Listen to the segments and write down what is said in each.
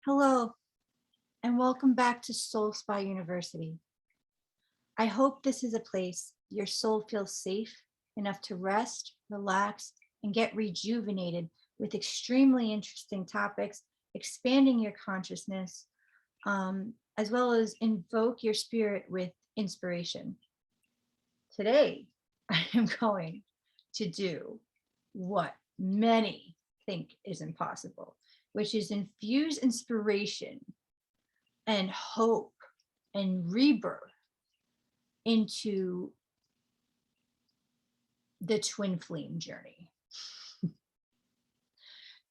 Hello, and welcome back to Soul Spa University. I hope this is a place your soul feels safe enough to rest, relax, and get rejuvenated with extremely interesting topics, expanding your consciousness, as well as invoke your spirit with inspiration. Today, I am going to do what many think is impossible, which is infuse inspiration and hope and rebirth into the twin flame journey.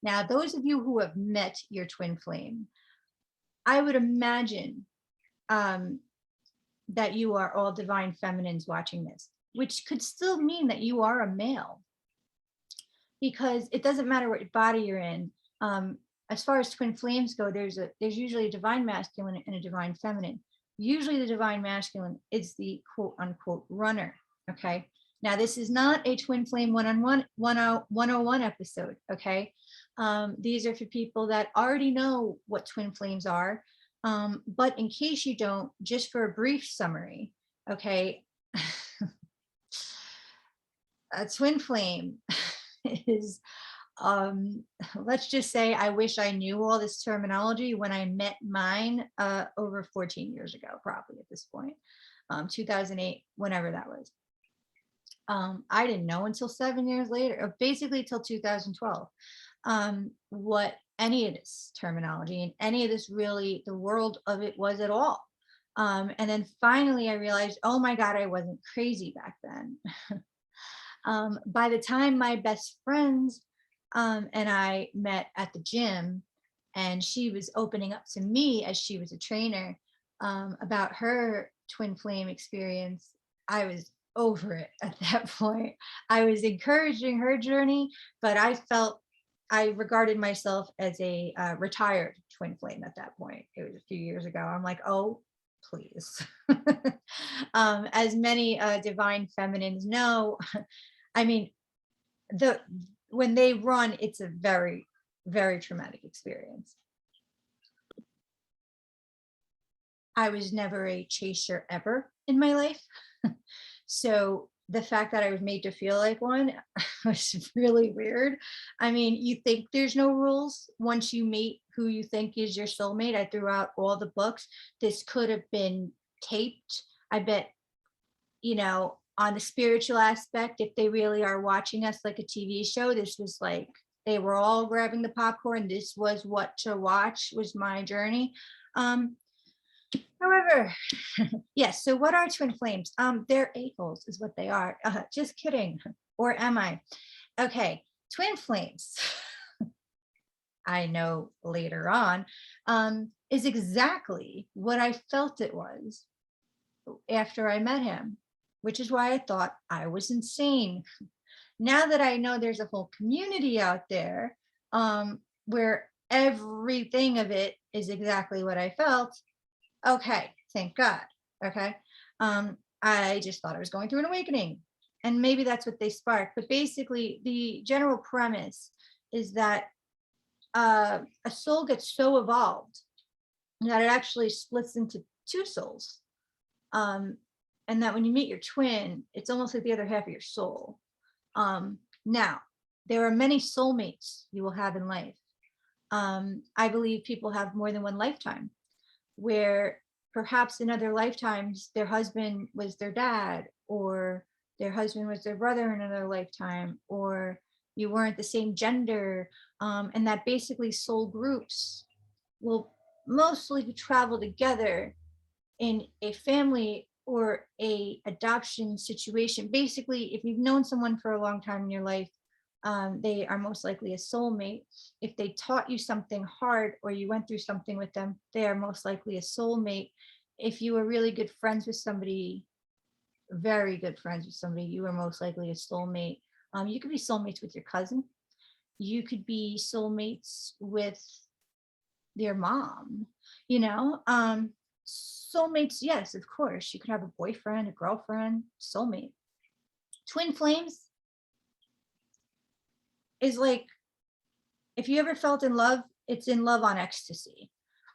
Now, those of you who have met your twin flame, I would imagine that you are all divine feminines watching this, which could still mean that you are a male, because it doesn't matter what body you're in. As far as twin flames go, there's usually a divine masculine and a divine feminine. Usually the divine masculine is the quote unquote runner. Okay. Now this is not a twin flame one-on-one 101 episode. Okay. These are for people that already know what twin flames are. But in case you don't, just for a brief summary, okay, a twin flame is, let's just say, I wish I knew all this terminology when I met mine over 14 years ago, probably at this point, 2008, whenever that was. I didn't know until 7 years later, or basically till 2012, what any of this terminology and any of this really, the world of it was at all. And then finally I realized, oh my God, I wasn't crazy back then. By the time my best friends and I met at the gym, and she was opening up to me as she was a trainer about her twin flame experience, I was over it at that point. I was encouraging her journey, but I regarded myself as a retired twin flame at that point. It was a few years ago. I'm like, oh, please. As many divine feminines know, I mean, when they run, it's a very, very traumatic experience. I was never a chaser ever in my life. So the fact that I was made to feel like one was really weird. I mean, you think there's no rules once you meet who you think is your soulmate. I threw out all the books. This could have been taped. I bet, on the spiritual aspect, if they really are watching us like a TV show, this was like they were all grabbing the popcorn. This was what to watch, was my journey. However, yes, so what are twin flames? They're a-holes is what they are. Just kidding. Or am I? Okay, twin flames, I know later on, is exactly what I felt it was after I met him, which is why I thought I was insane. Now that I know there's a whole community out there where everything of it is exactly what I felt, okay, thank God. Okay. I just thought I was going through an awakening. And maybe that's what they sparked. But basically, the general premise is that a soul gets so evolved that it actually splits into two souls. And that when you meet your twin, it's almost like the other half of your soul. Now, there are many soulmates you will have in life. I believe people have more than one lifetime, where perhaps in other lifetimes their husband was their dad, or their husband was their brother in another lifetime, or you weren't the same gender, and that basically soul groups will mostly travel together in a family or a adoption situation. Basically, if you've known someone for a long time in your life, they are most likely a soulmate. If they taught you something hard or you went through something with them, they are most likely a soulmate. If you were really good friends with somebody, very good friends with somebody, you are most likely a soulmate. You could be soulmates with your cousin. You could be soulmates with their mom, soulmates, yes, of course. You could have a boyfriend, a girlfriend, soulmate. Twin flames is like, if you ever felt in love, it's in love on ecstasy.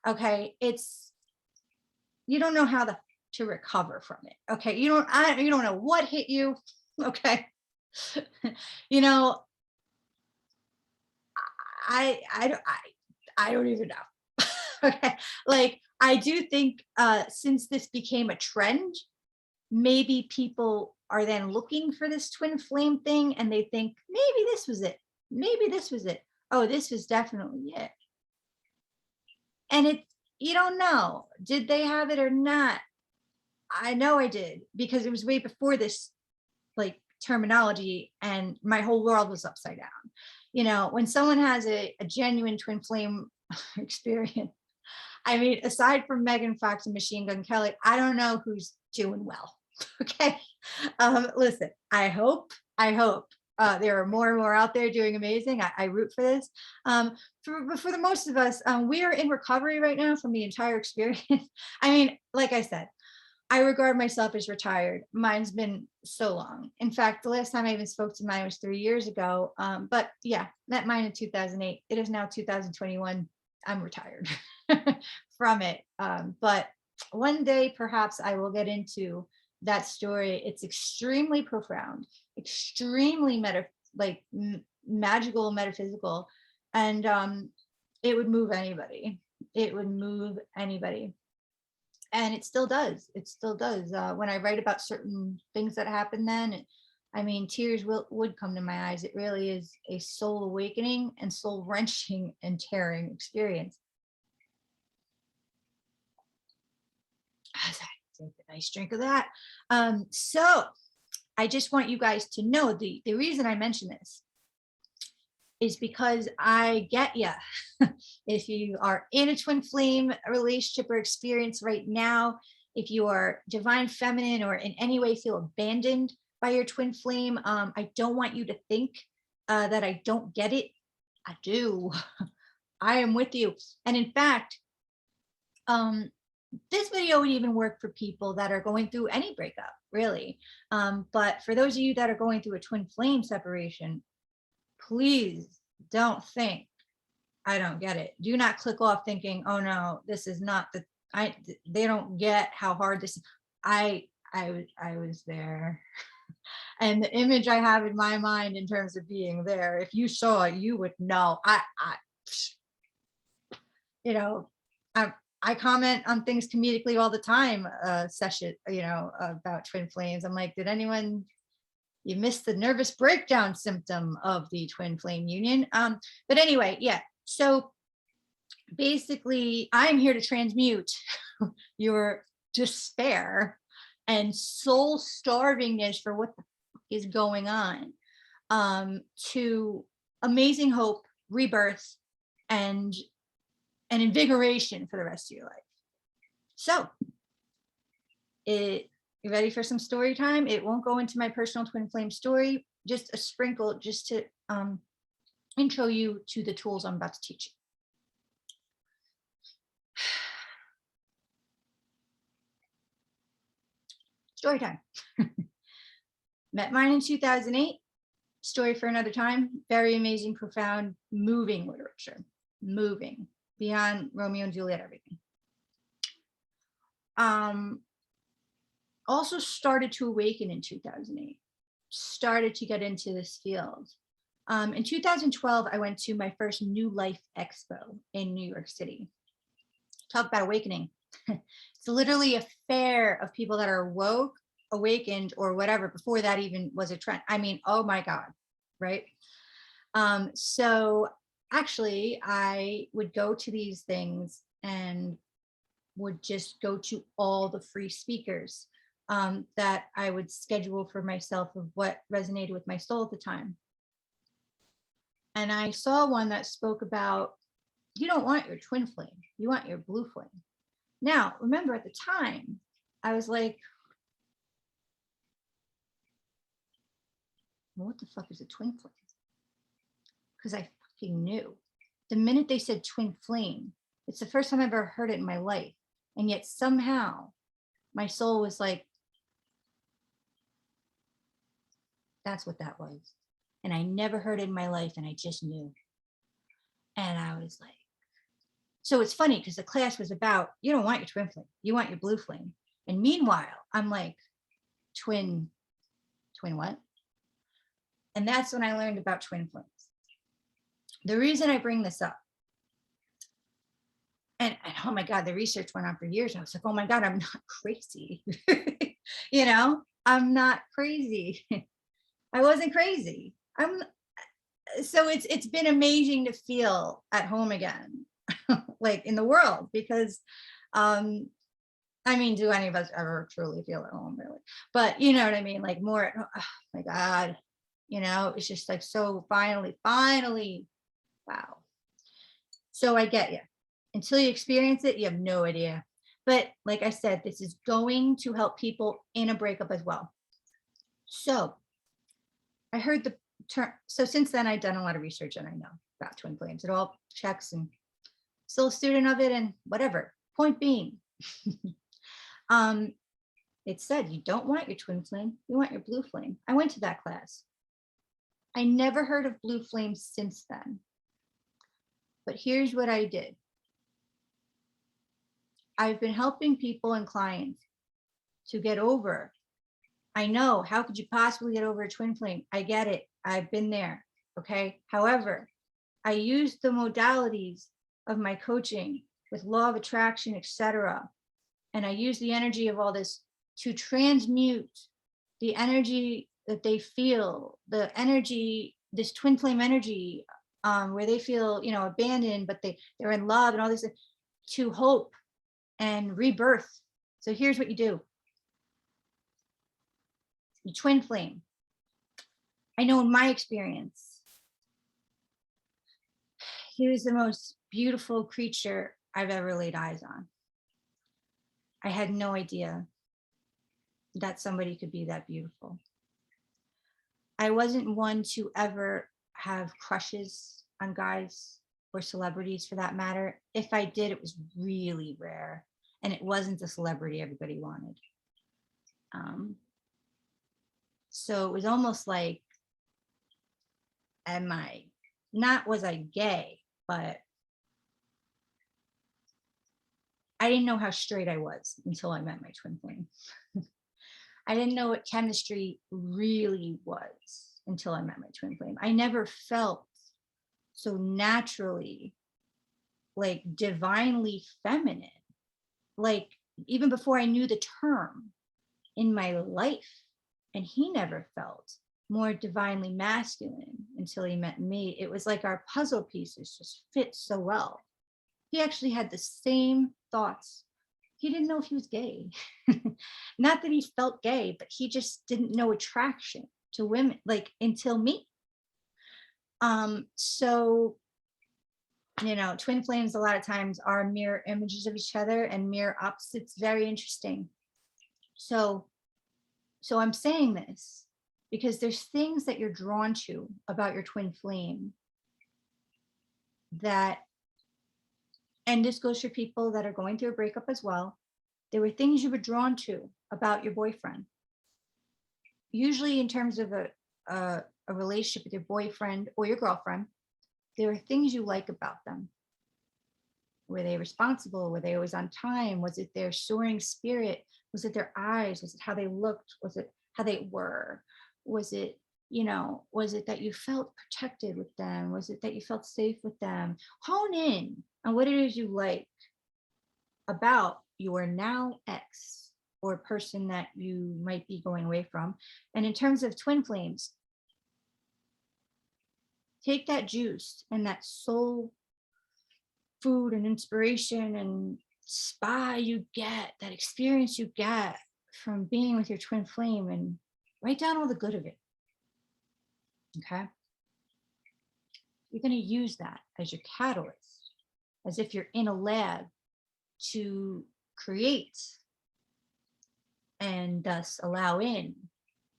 Okay. You don't know how to recover from it. Okay. You don't know what hit you. Okay. you know, I don't even know. Okay. Like, I do think since this became a trend, maybe people are then looking for this twin flame thing and they think maybe this was it. Maybe this was it. Oh, this was definitely it. And you don't know. Did they have it or not? I know I did because it was way before this like terminology and my whole world was upside down. When someone has a genuine twin flame experience, I mean, aside from Megan Fox and Machine Gun Kelly, I don't know who's doing well. Okay. Listen, I hope there are more and more out there doing amazing. I root for this. For the most of us, we are in recovery right now from the entire experience. I mean, like I said, I regard myself as retired. Mine's been so long. In fact, the last time I even spoke to mine was 3 years ago. But yeah, met mine in 2008. It is now 2021. I'm retired from it. But one day, perhaps I will get into that story. It's extremely profound, extremely magical, metaphysical, and it would move anybody. It would move anybody. And it still does. It still does. When I write about certain things that happened then, I mean, tears would come to my eyes. It really is a soul awakening and soul wrenching and tearing experience. As I take a nice drink of that. So I just want you guys to know the reason I mention this is because I get you. If you are in a twin flame relationship or experience right now, if you are divine feminine or in any way feel abandoned by your twin flame, I don't want you to think that I don't get it. I do. I am with you. And in fact, this video would even work for people that are going through any breakup, really. But for those of you that are going through a twin flame separation, please don't think I don't get it. Do not click off thinking, oh no, this is not they don't get how hard this is. I was there. And the image I have in my mind in terms of being there, if you saw it, you would know. You know, I comment on things comedically all the time, session, about twin flames. I'm like, you missed the nervous breakdown symptom of the twin flame union. But anyway, yeah. So basically, I'm here to transmute your despair and soul starvingness for what the fuck is going on, to amazing hope, rebirth, and invigoration for the rest of your life. So, you ready for some story time? It won't go into my personal twin flame story, just a sprinkle, just to intro you to the tools I'm about to teach you. Story time. Met mine in 2008. Story for another time. Very amazing, profound, moving literature. Moving beyond Romeo and Juliet, everything. Also started to awaken in 2008. Started to get into this field. In 2012, I went to my first New Life Expo in New York City. Talk about awakening. It's literally a fair of people that are woke, awakened, or whatever, before that even was a trend. I mean, oh my God, right? So actually, I would go to these things and would just go to all the free speakers that I would schedule for myself of what resonated with my soul at the time. And I saw one that spoke about, you don't want your twin flame, you want your blue flame. Now, remember at the time, I was like, well, what the fuck is a twin flame? Because I fucking knew. The minute they said twin flame, it's the first time I've ever heard it in my life. And yet somehow my soul was like, that's what that was. And I never heard it in my life, and I just knew. And I was like, So it's funny because the class was about, you don't want your twin flame, you want your blue flame. And meanwhile, I'm like, twin what? And that's when I learned about twin flames. The reason I bring this up, and oh my God, the research went on for years. I was like, oh my God, I'm not crazy. I'm not crazy. I wasn't crazy. So it's been amazing to feel at home again, like in the world, because I mean, do any of us ever truly feel at home, really? But you know what I mean? Like more, oh my God, it's just like, so finally, wow. So I get you. Until you experience it, you have no idea. But like I said, this is going to help people in a breakup as well. So I heard the term. So since then, I've done a lot of research and I know about twin flames. It all checks, and still a student of it and whatever. Point being, it said you don't want your twin flame, you want your blue flame. I went to that class. I never heard of blue flames since then. But here's what I did. I've been helping people and clients to get over. I know, how could you possibly get over a twin flame? I get it. I've been there. Okay. However, I use the modalities of my coaching with law of attraction, etc. And I use the energy of all this to transmute the energy that they feel, the energy, this twin flame energy, where they feel, abandoned, but they're in love and all this, to hope and rebirth. So here's what you do. The twin flame. I know in my experience, he was the most beautiful creature I've ever laid eyes on. I had no idea that somebody could be that beautiful. I wasn't one to ever have crushes on guys or celebrities for that matter. If I did, it was really rare, and it wasn't the celebrity everybody wanted. So it was almost like, was I gay, but I didn't know how straight I was until I met my twin flame. I didn't know what chemistry really was until I met my twin flame. I never felt so naturally, like divinely feminine, like even before I knew the term in my life. And he never felt more divinely masculine until he met me. It was like our puzzle pieces just fit so well. He actually had the same thoughts. He didn't know if he was gay. Not that he felt gay, but he just didn't know attraction to women, like until me. So, twin flames a lot of times are mirror images of each other and mirror opposites. Very interesting. So I'm saying this because there's things that you're drawn to about your twin flame and this goes for people that are going through a breakup as well. There were things you were drawn to about your boyfriend. Usually in terms of a relationship with your boyfriend or your girlfriend, there are things you like about them. Were they responsible? Were they always on time? Was it their soaring spirit? Was it their eyes? Was it how they looked? Was it how they were? Was it, was it that you felt protected with them? Was it that you felt safe with them? Hone in on what it is you like about your now ex or person that you might be going away from. And in terms of twin flames, take that juice and that soul food and inspiration and spa you get, that experience you get from being with your twin flame, and write down all the good of it. Okay. You're going to use that as your catalyst, as if you're in a lab to create and thus allow in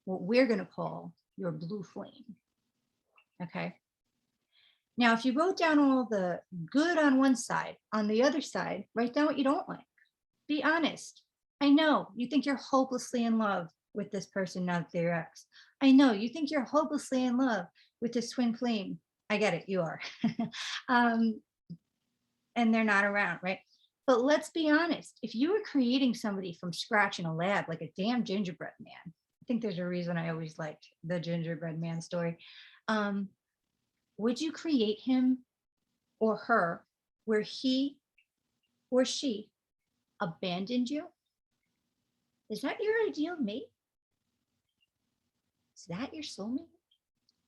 what we're going to call your blue flame. Okay. Now, if you wrote down all the good on one side, on the other side, write down what you don't like. Be honest. I know you think you're hopelessly in love with this person, not their ex. I know you think you're hopelessly in love with this twin flame. I get it, you are. and they're not around, right? But let's be honest, if you were creating somebody from scratch in a lab, like a damn gingerbread man, I think there's a reason I always liked the gingerbread man story. Um, would you create him or her where he or she abandoned you? Is that your ideal mate? Is that your soulmate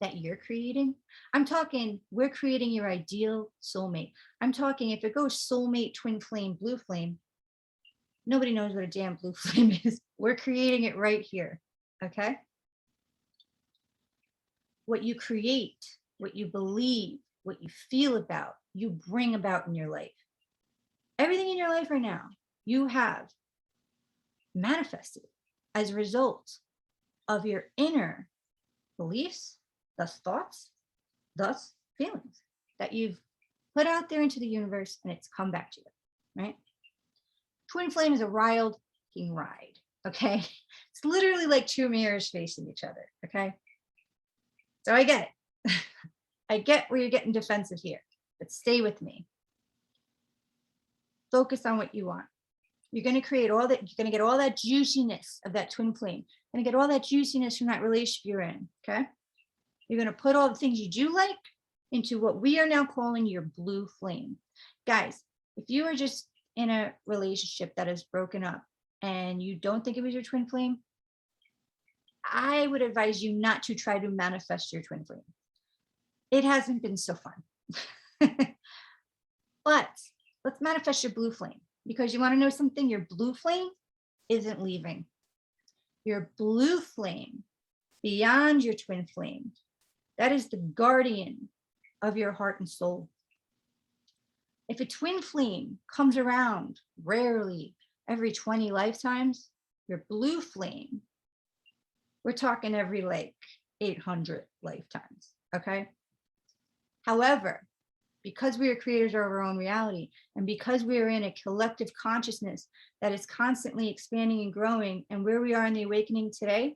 that you're creating? I'm talking, we're creating your ideal soulmate. I'm talking, if it goes soulmate, twin flame, blue flame, nobody knows what a damn blue flame is. We're creating it right here. Okay. What you create, what you believe, what you feel about, you bring about in your life. Everything in your life right now, you have manifested as a result of your inner beliefs, thus thoughts, thus feelings that you've put out there into the universe, and it's come back to you, right? Twin flame is a wild fucking ride, okay? It's literally like two mirrors facing each other, okay? So I get it. I get where you're getting defensive here, but stay with me. Focus on what you want. You're going to create all that, you're going to get all that juiciness of that twin flame. You're going to get all that juiciness from that relationship you're in, okay? You're going to put all the things you do like into what we are now calling your blue flame. Guys, if you are just in a relationship that is broken up and you don't think it was your twin flame, I would advise you not to try to manifest your twin flame. It hasn't been so fun. But let's manifest your blue flame, because you want to know something? Your blue flame isn't leaving. Your blue flame, beyond your twin flame, that is the guardian of your heart and soul. If a twin flame comes around rarely every 20 lifetimes, your blue flame, we're talking every like 800 lifetimes, okay? However, because we are creators of our own reality, and because we are in a collective consciousness that is constantly expanding and growing, and where we are in the awakening today,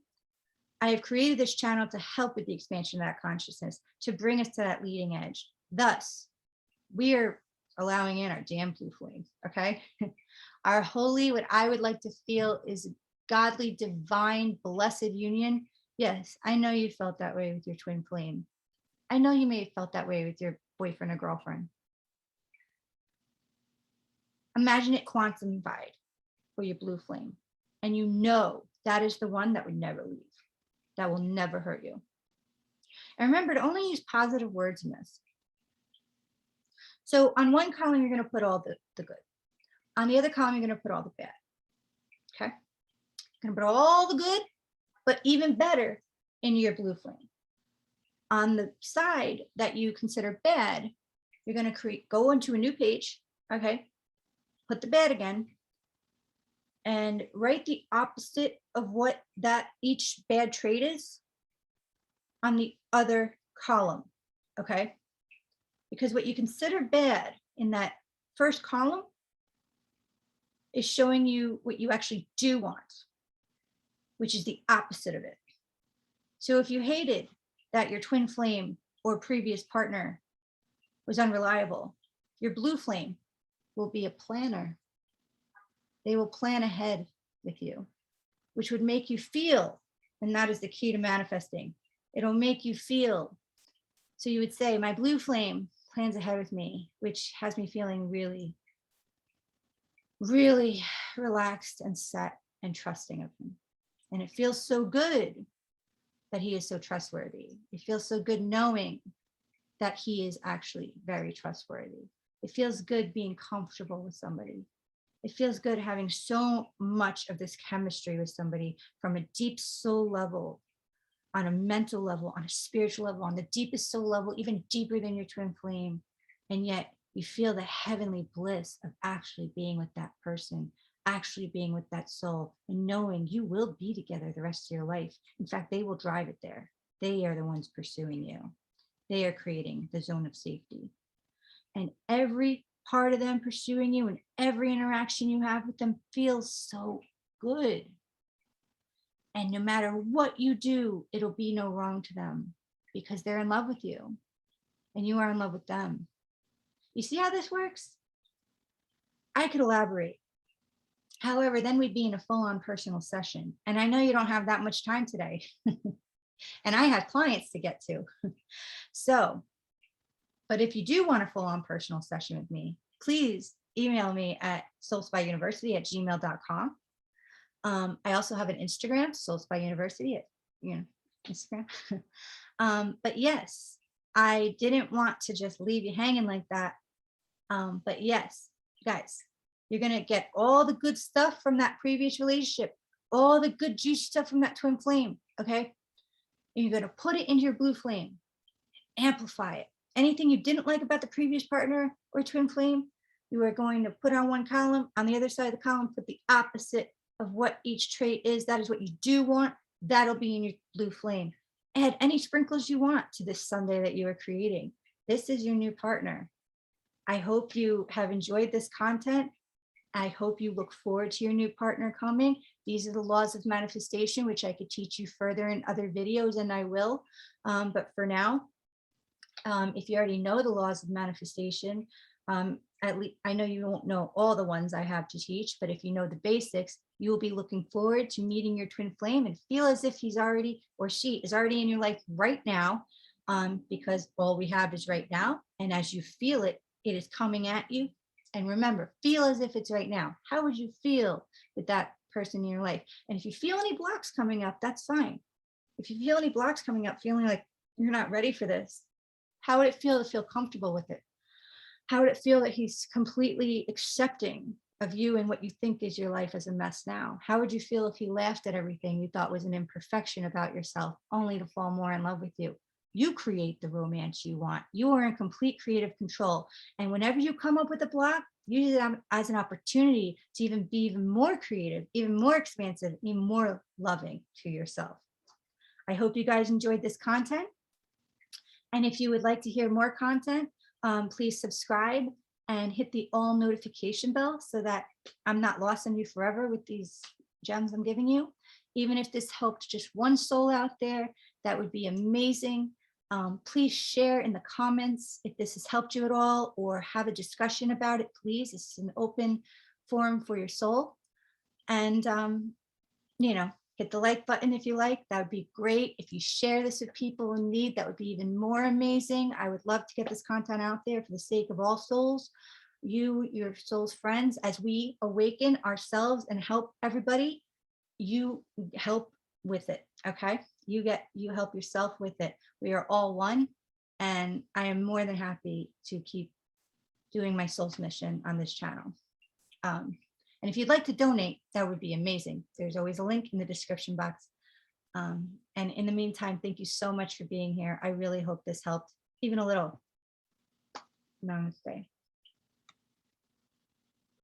I have created this channel to help with the expansion of that consciousness, to bring us to that leading edge. Thus, we are allowing in our damn blue flame, okay? Our holy, what I would like to feel is godly, divine, blessed union. Yes, I know you felt that way with your twin flame. I know you may have felt that way with your boyfriend or girlfriend. Imagine it quantified for your blue flame. And you know that is the one that would never leave, that will never hurt you. And remember to only use positive words in this. So on one column, you're going to put all the good. On the other column, you're going to put all the bad. Okay? You're going to put all the good, but even better in your blue flame. On the side that you consider bad, you're going to go into a new page, okay? Put the bad again, and write the opposite of what that each bad trait is on the other column, okay? Because what you consider bad in that first column is showing you what you actually do want, which is the opposite of it. So if you hated that your twin flame or previous partner was unreliable, your blue flame will be a planner. They will plan ahead with you, which would make you feel, and that is the key to manifesting. It'll make you feel. So you would say, my blue flame plans ahead with me, which has me feeling really, really relaxed and set and trusting of him. And it feels so good that he is so trustworthy. It feels so good knowing that he is actually very trustworthy. It feels good being comfortable with somebody. It feels good having so much of this chemistry with somebody from a deep soul level, on a mental level, on a spiritual level, on the deepest soul level, even deeper than your twin flame. And yet you feel the heavenly bliss of actually being with that person, actually being with that soul, and knowing you will be together the rest of your life. In fact, they will drive it there. They are the ones pursuing you. They are creating the zone of safety. And every part of them pursuing you and every interaction you have with them feels so good. And no matter what you do, it'll be no wrong to them because they're in love with you and you are in love with them. You see how this works? I could elaborate. However, then we'd be in a full-on personal session. And I know you don't have that much time today. And I have clients to get to. So, but if you do want a full-on personal session with me, please email me at soulspyuniversity@gmail.com. I also have an Instagram, soulspyuniversity at, Instagram. But yes, I didn't want to just leave you hanging like that. But yes, guys, you're going to get all the good stuff from that previous relationship, all the good juicy stuff from that twin flame. Okay. And you're going to put it into your blue flame, amplify it. Anything you didn't like about the previous partner or twin flame, you are going to put on one column. On the other side of the column, put the opposite of what each trait is. That is what you do want. That'll be in your blue flame. Add any sprinkles you want to this Sunday that you are creating. This is your new partner. I hope you have enjoyed this content. I hope you look forward to your new partner coming. These are the laws of manifestation, which I could teach you further in other videos, and I will. But for now, if you already know the laws of manifestation, at least I know you won't know all the ones I have to teach, but if you know the basics, you will be looking forward to meeting your twin flame and feel as if he's already or she is already in your life right now, because all we have is right now. And as you feel it, it is coming at you. And remember, feel as if it's right now. How would you feel with that person in your life? And if you feel any blocks coming up, that's fine. If you feel any blocks coming up, feeling like you're not ready for this, how would it feel to feel comfortable with it? How would it feel that he's completely accepting of you and what you think is your life as a mess now? How would you feel if he laughed at everything you thought was an imperfection about yourself, only to fall more in love with you? You create the romance you want. You are in complete creative control. And whenever you come up with a block, use it as an opportunity to even be even more creative, even more expansive, even more loving to yourself. I hope you guys enjoyed this content. And if you would like to hear more content, please subscribe and hit the all notification bell so that I'm not lost on you forever with these gems I'm giving you. Even if this helped just one soul out there, that would be amazing. Please share in the comments if this has helped you at all, or have a discussion about it, please. This is an open forum for your soul. And, hit the like button if you like. That would be great. If you share this with people in need, that would be even more amazing. I would love to get this content out there for the sake of all souls, you, your soul's friends. As we awaken ourselves and help everybody, you help with it. Okay. You help yourself with it. We are all one. And I am more than happy to keep doing my soul's mission on this channel. And if you'd like to donate, that would be amazing. There's always a link in the description box. And in the meantime, thank you so much for being here. I really hope this helped, even a little. Namaste.